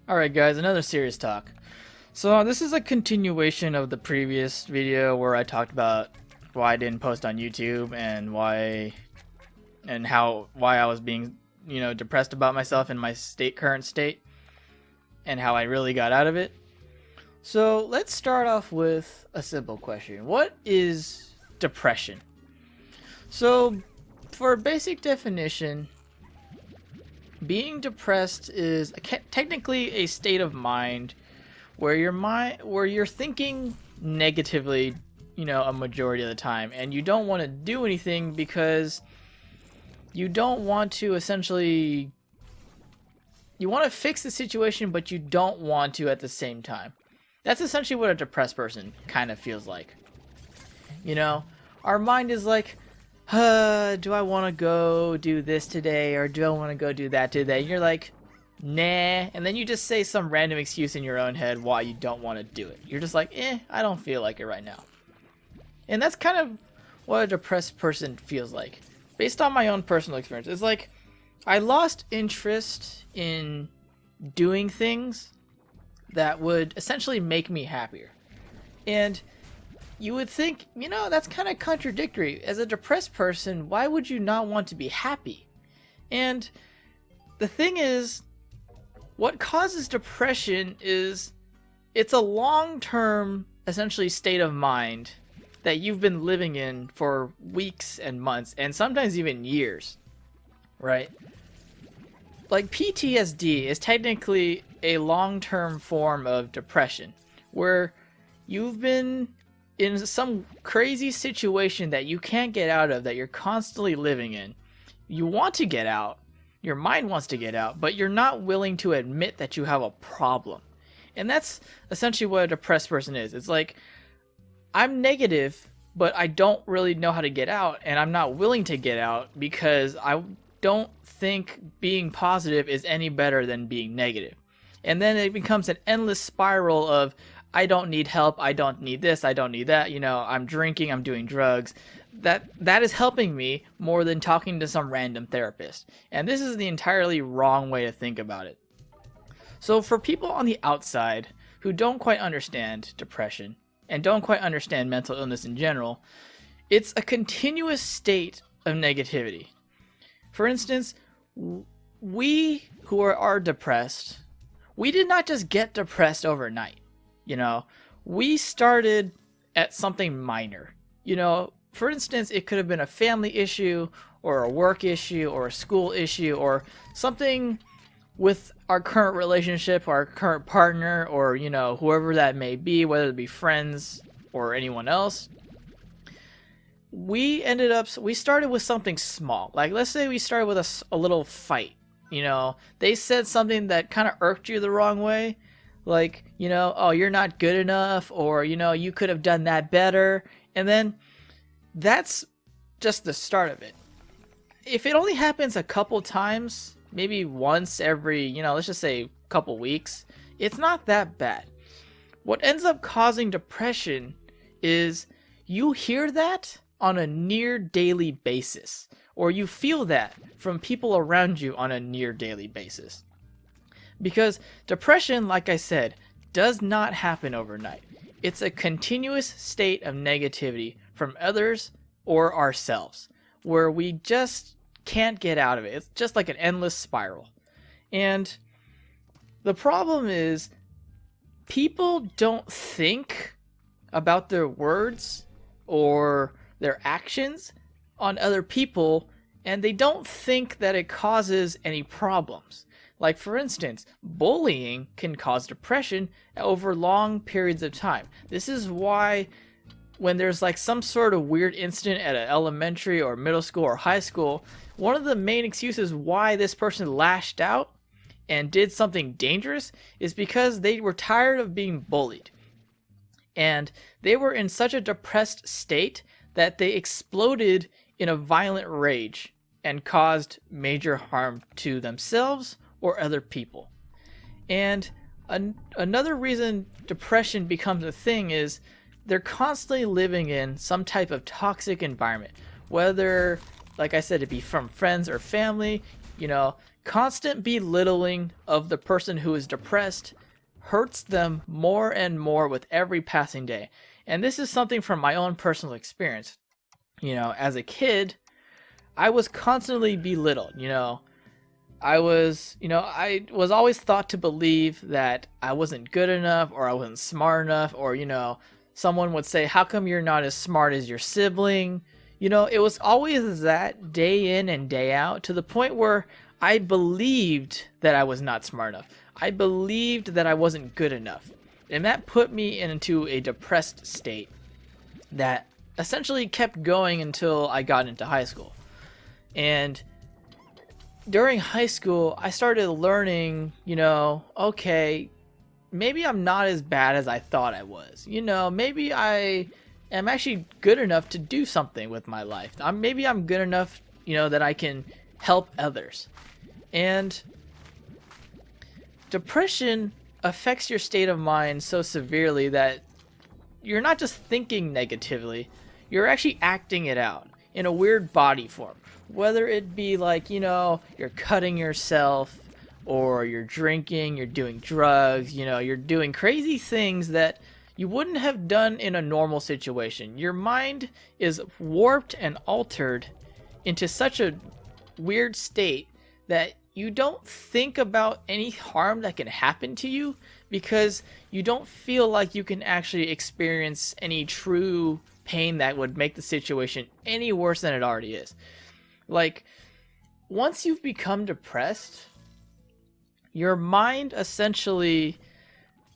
Alright guys, another serious talk. So this is a continuation of the previous video where I talked about why I didn't post on YouTube and why I was being, depressed about myself in my current state and how I really got out of it. So let's start off with a simple question. What is depression? So for a basic definition, being depressed is technically a state of mind where you're thinking negatively, a majority of the time, and you don't want to do anything because you don't want to you want to fix the situation, but you don't want to at the same time. That's essentially what a depressed person kind of feels like. Our mind is like, do I want to go do this today, or do I want to go do that today? And you're like, nah, and then you just say some random excuse in your own head why you don't want to do it. You're just like, I don't feel like it right now. And that's kind of what a depressed person feels like. Based on my own personal experience, it's like I lost interest in doing things that would essentially make me happier. And you would think, that's kind of contradictory. As a depressed person, why would you not want to be happy? And the thing is, what causes depression is it's a long-term, essentially, state of mind that you've been living in for weeks and months, and sometimes even years, right? Like PTSD is technically a long-term form of depression, where you've been in some crazy situation that you can't get out of, that you're constantly living in. You want to get out, your mind wants to get out, but you're not willing to admit that you have a problem. And that's essentially what a depressed person is. It's like, I'm negative, but I don't really know how to get out, and I'm not willing to get out because I don't think being positive is any better than being negative. And then it becomes an endless spiral of, I don't need help, I don't need this, I don't need that, I'm drinking, I'm doing drugs. That is helping me more than talking to some random therapist. And this is the entirely wrong way to think about it. So for people on the outside who don't quite understand depression and don't quite understand mental illness in general, it's a continuous state of negativity. For instance, we who are depressed, we did not just get depressed overnight. We started at something minor. For instance, it could have been a family issue or a work issue or a school issue or something with our current relationship, our current partner, or, whoever that may be, whether it be friends or anyone else. We started with something small. Like, let's say we started with a little fight. They said something that kind of irked you the wrong way. Like, oh, you're not good enough, or, you could have done that better. And then that's just the start of it. If it only happens a couple times, maybe once every, let's just say a couple weeks, it's not that bad. What ends up causing depression is you hear that on a near daily basis, or you feel that from people around you on a near daily basis. Because depression, like I said, does not happen overnight. It's a continuous state of negativity from others or ourselves, where we just can't get out of it. It's just like an endless spiral. And the problem is, people don't think about their words or their actions on other people, and they don't think that it causes any problems. Like, for instance, bullying can cause depression over long periods of time. This is why when there's like some sort of weird incident at an elementary or middle school or high school, one of the main excuses why this person lashed out and did something dangerous is because they were tired of being bullied. And they were in such a depressed state that they exploded in a violent rage and caused major harm to themselves or other people. And another reason depression becomes a thing is they're constantly living in some type of toxic environment, whether, like I said, it be from friends or family, constant belittling of the person who is depressed hurts them more and more with every passing day. And this is something from my own personal experience. As a kid, I was constantly belittled. I was always thought to believe that I wasn't good enough, or I wasn't smart enough, or someone would say, how come you're not as smart as your sibling? It was always that day in and day out, to the point where I believed that I was not smart enough. I believed that I wasn't good enough. And that put me into a depressed state that essentially kept going until I got into high school. And during high school, I started learning, okay, maybe I'm not as bad as I thought I was. Maybe I am actually good enough to do something with my life. Maybe I'm good enough, that I can help others. And depression affects your state of mind so severely that you're not just thinking negatively, you're actually acting it out in a weird body form. Whether it be like, you're cutting yourself, or you're drinking, you're doing drugs, you're doing crazy things that you wouldn't have done in a normal situation. Your mind is warped and altered into such a weird state that you don't think about any harm that can happen to you, because you don't feel like you can actually experience any true pain that would make the situation any worse than it already is. Like, once you've become depressed, your mind essentially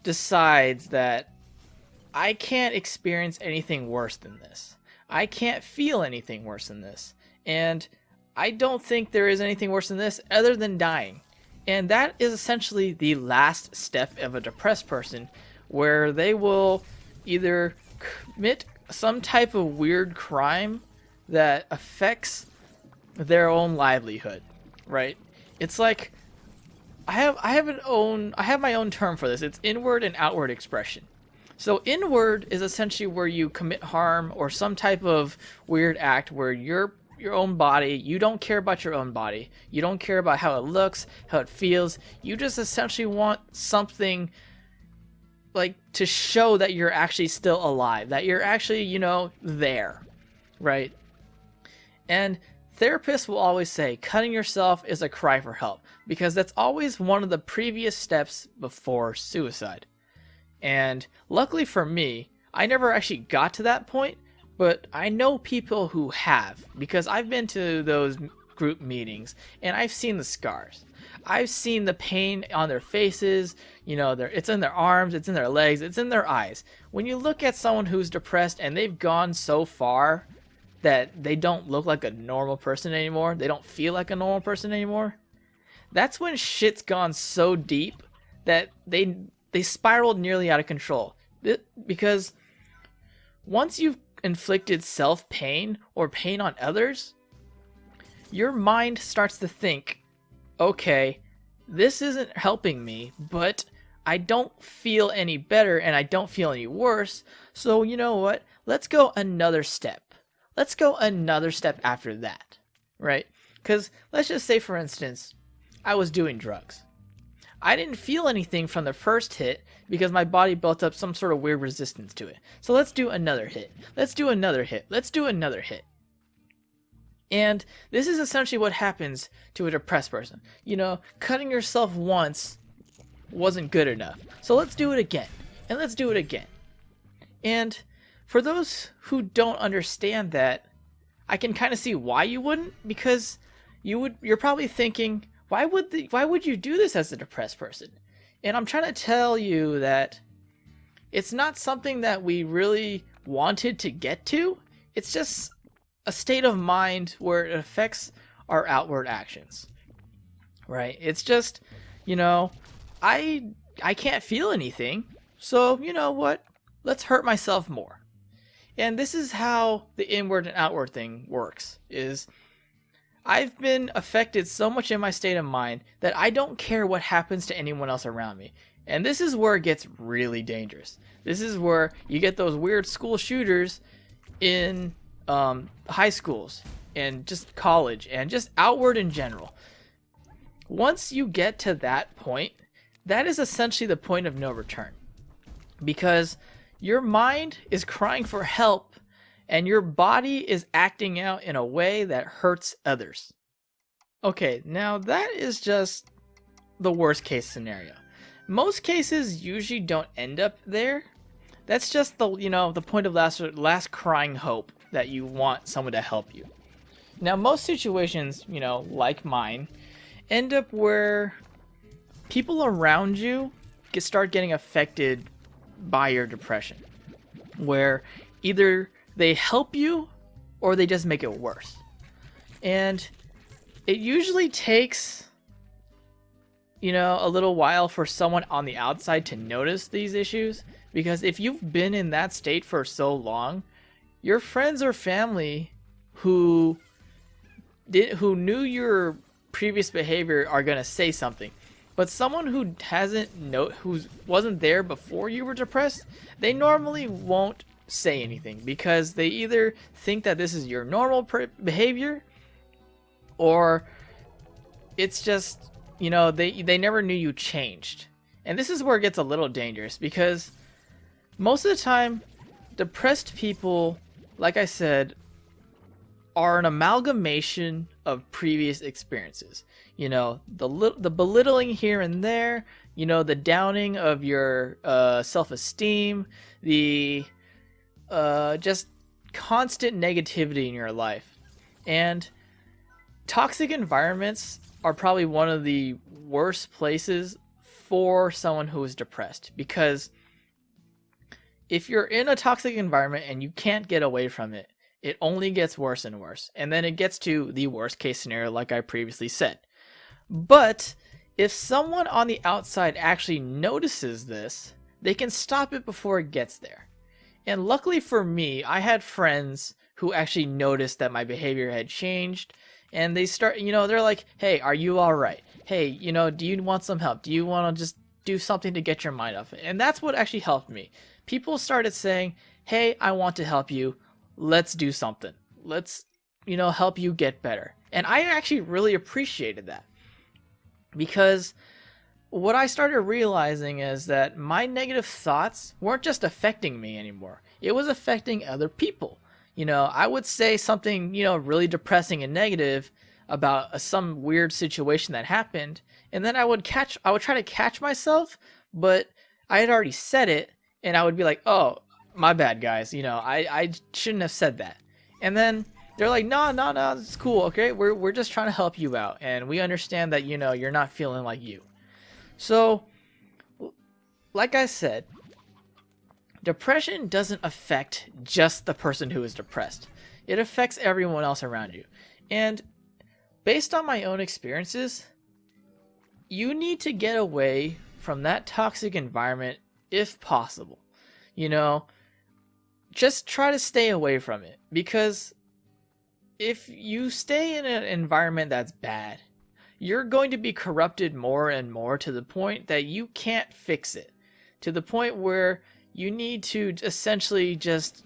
decides that I can't experience anything worse than this. I can't feel anything worse than this. And I don't think there is anything worse than this other than dying. And that is essentially the last step of a depressed person, where they will either commit some type of weird crime that affects their own livelihood, right? It's like, I have my own term for this. It's inward and outward expression. So inward is essentially where you commit harm or some type of weird act where your own body, you don't care about your own body. You don't care about how it looks, how it feels. You just essentially want something like to show that you're actually still alive, that you're actually, there, right? And therapists will always say cutting yourself is a cry for help, because that's always one of the previous steps before suicide. And luckily for me, I never actually got to that point, but I know people who have, because I've been to those group meetings and I've seen the scars. I've seen the pain on their faces, it's in their arms, it's in their legs, it's in their eyes. When you look at someone who's depressed and they've gone so far that they don't look like a normal person anymore, they don't feel like a normal person anymore, that's when shit's gone so deep that they spiraled nearly out of control. Because once you've inflicted self-pain or pain on others, your mind starts to think, okay, this isn't helping me, but I don't feel any better and I don't feel any worse, so you know what? Let's go another step. Let's go another step after that, right? Because let's just say, for instance, I was doing drugs. I didn't feel anything from the first hit because my body built up some sort of weird resistance to it. So let's do another hit. Let's do another hit. Let's do another hit. And this is essentially what happens to a depressed person. Cutting yourself once wasn't good enough. So let's do it again. And let's do it again. And for those who don't understand that, I can kind of see why you wouldn't, because you're probably thinking, why would you do this as a depressed person? And I'm trying to tell you that it's not something that we really wanted to get to. It's just a state of mind where it affects our outward actions, right? It's just, I can't feel anything, so you know what? Let's hurt myself more. And this is how the inward and outward thing works, is I've been affected so much in my state of mind that I don't care what happens to anyone else around me. And this is where it gets really dangerous. This is where you get those weird school shooters in high schools and just college and just outward in general. Once you get to that point, that is essentially the point of no return. Because your mind is crying for help and your body is acting out in a way that hurts others. Okay, now that is just the worst case scenario. Most cases usually don't end up there. That's just the point of last crying hope that you want someone to help you. Now most situations, like mine, end up where people around you start getting affected by your depression, where either they help you or they just make it worse. And it usually takes a little while for someone on the outside to notice these issues, because if you've been in that state for so long, your friends or family who knew your previous behavior are going to say something. But someone who wasn't there before you were depressed, they normally won't say anything, because they either think that this is your normal behavior, or it's just they never knew you changed. And this is where it gets a little dangerous, because most of the time depressed people, like I said, are an amalgamation of previous experiences. The belittling here and there, the downing of your self-esteem, the just constant negativity in your life. And toxic environments are probably one of the worst places for someone who is depressed, because if you're in a toxic environment and you can't get away from it, it only gets worse and worse. And then it gets to the worst case scenario, like I previously said. But if someone on the outside actually notices this, they can stop it before it gets there. And luckily for me, I had friends who actually noticed that my behavior had changed. And they start, they're like, hey, are you all right? Hey, do you want some help? Do you want to just do something to get your mind off it? And that's what actually helped me. People started saying, hey, I want to help you. Let's do something. Let's, help you get better. And I actually really appreciated that, because what I started realizing is that my negative thoughts weren't just affecting me anymore. It was affecting other people. I would say something, really depressing and negative about some weird situation that happened, and then I would try to catch myself, but I had already said it, and I would be like, oh, my bad, guys. I shouldn't have said that. And then they're like, no, it's cool, okay? We're just trying to help you out, and we understand that, you're not feeling like you. So, like I said, depression doesn't affect just the person who is depressed. It affects everyone else around you. And based on my own experiences, you need to get away from that toxic environment if possible. Just try to stay away from it, because if you stay in an environment that's bad, you're going to be corrupted more and more to the point that you can't fix it. To the point where you need to essentially just,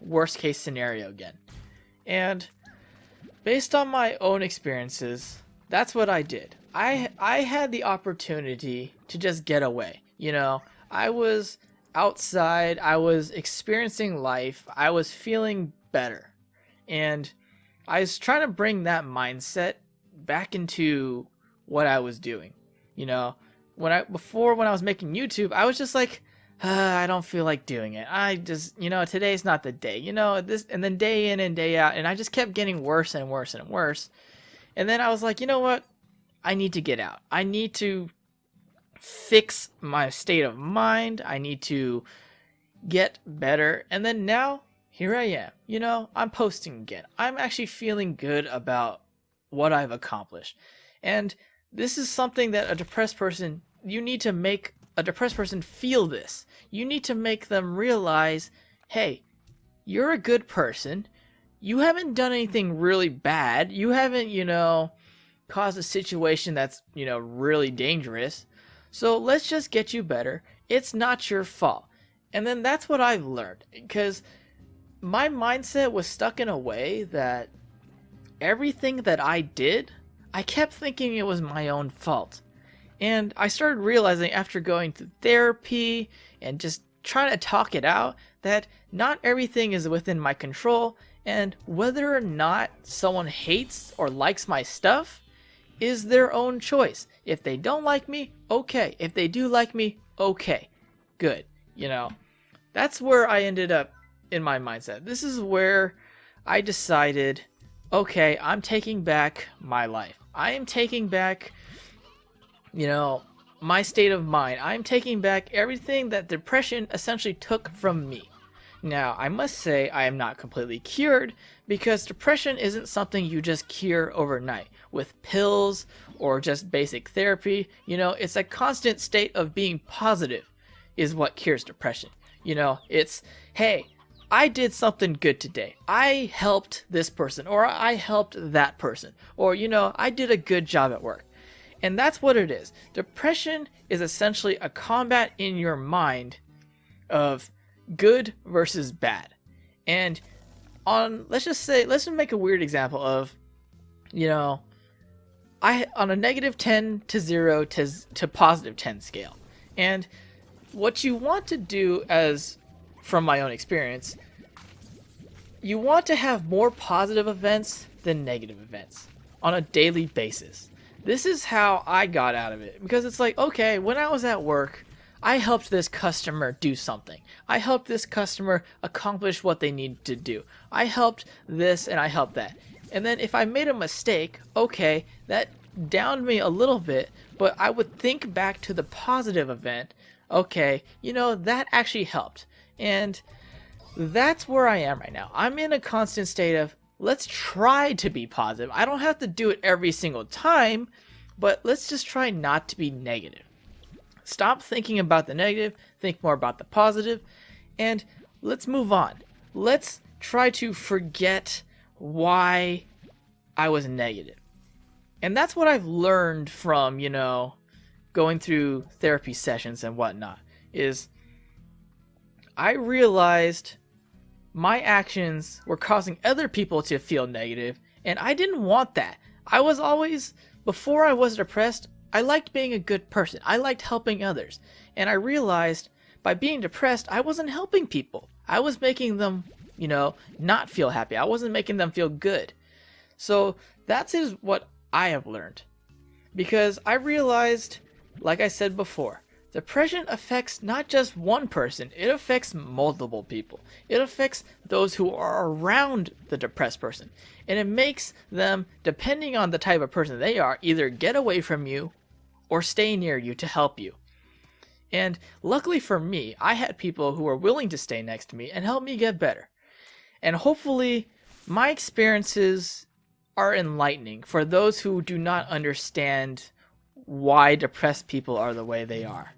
worst case scenario again. And based on my own experiences, that's what I did. I had the opportunity to just get away. I was outside, I was experiencing life, I was feeling better. And I was trying to bring that mindset back into what I was doing. When I was making YouTube, I was just like, I don't feel like doing it. I just, today's not the day. This, and then day in and day out, and I just kept getting worse and worse and worse. And then I was like, you know what? I need to get out. I need to fix my state of mind. I need to get better. And then now, here I am. I'm posting again. I'm actually feeling good about what I've accomplished. And this is something that a depressed person, you need to make a depressed person feel this. You need to make them realize, hey, you're a good person. You haven't done anything really bad. You haven't, caused a situation that's, really dangerous. So let's just get you better. It's not your fault. And then that's what I've learned, because my mindset was stuck in a way that everything that I did, I kept thinking it was my own fault. And I started realizing after going to therapy and just trying to talk it out that not everything is within my control, and whether or not someone hates or likes my stuff is their own choice. If they don't like me, okay. If they do like me, okay. Good. That's where I ended up in my mindset. This is where I decided, okay, I'm taking back my life. I am taking back, my state of mind. I'm taking back everything that depression essentially took from me. Now, I must say I am not completely cured, because depression isn't something you just cure overnight with pills or just basic therapy. It's a constant state of being positive is what cures depression. It's, hey, I did something good today. I helped this person, or I helped that person, or, I did a good job at work. And that's what it is. Depression is essentially a combat in your mind of good versus bad. And let's make a weird example of, on a negative 10 to 0 to positive 10 scale. And what you want to do, as from my own experience, you want to have more positive events than negative events on a daily basis. This is how I got out of it, because it's like, okay, when I was at work, I helped this customer do something. I helped this customer accomplish what they needed to do. I helped this and I helped that. And then if I made a mistake, okay, that downed me a little bit, but I would think back to the positive event. Okay, that actually helped. And that's where I am right now. I'm in a constant state of, let's try to be positive. I don't have to do it every single time, but let's just try not to be negative. Stop thinking about the negative, think more about the positive, and let's move on. Let's try to forget why I was negative. And that's what I've learned from, going through therapy sessions and whatnot, is I realized my actions were causing other people to feel negative, and I didn't want that. Before I was depressed, I liked being a good person. I liked helping others. And I realized by being depressed, I wasn't helping people. I was making them, not feel happy. I wasn't making them feel good. So that is what I have learned. Because I realized, like I said before, depression affects not just one person, it affects multiple people. It affects those who are around the depressed person. And it makes them, depending on the type of person they are, either get away from you or stay near you to help you. And luckily for me, I had people who were willing to stay next to me and help me get better. And hopefully, my experiences are enlightening for those who do not understand why depressed people are the way they are.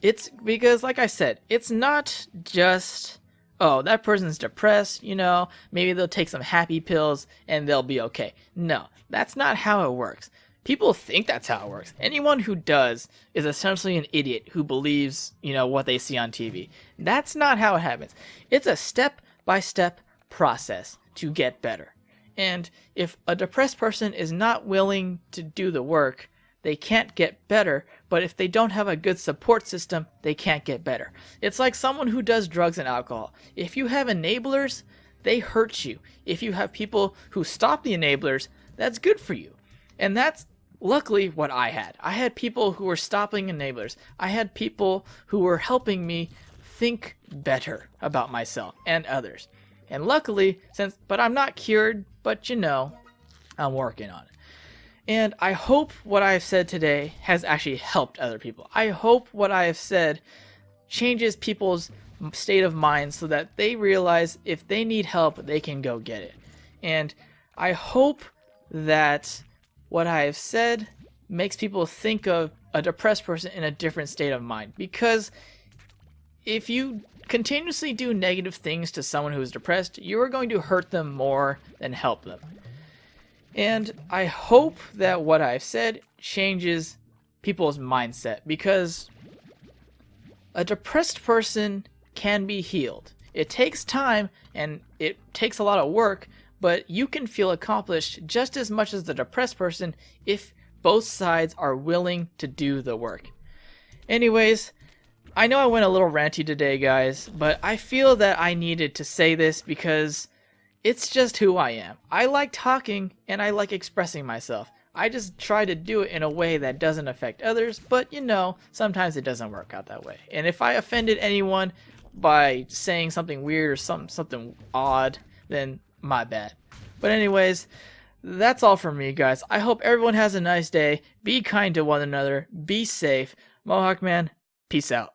It's because, like I said, it's not just, oh, that person's depressed, maybe they'll take some happy pills and they'll be okay. No, that's not how it works. People think that's how it works. Anyone who does is essentially an idiot who believes, what they see on TV. That's not how it happens. It's a step-by-step process to get better. And if a depressed person is not willing to do the work, they can't get better. But if they don't have a good support system, they can't get better. It's like someone who does drugs and alcohol. If you have enablers, they hurt you. If you have people who stop the enablers, that's good for you. And that's luckily what I had. I had people who were stopping enablers. I had people who were helping me think better about myself and others. And luckily, but I'm not cured, but I'm working on it. And I hope what I have said today has actually helped other people. I hope what I have said changes people's state of mind so that they realize if they need help, they can go get it. And I hope that what I have said makes people think of a depressed person in a different state of mind. Because if you continuously do negative things to someone who is depressed, you are going to hurt them more than help them. And I hope that what I've said changes people's mindset, because a depressed person can be healed. It takes time and it takes a lot of work, but you can feel accomplished just as much as the depressed person if both sides are willing to do the work. Anyways, I know I went a little ranty today, guys, but I feel that I needed to say this because it's just who I am. I like talking and I like expressing myself. I just try to do it in a way that doesn't affect others, but you know, sometimes it doesn't work out that way. And if I offended anyone by saying something weird or something odd, then my bad. But anyways, that's all from me, guys. I hope everyone has a nice day. Be kind to one another. Be safe. Moehawkman, peace out.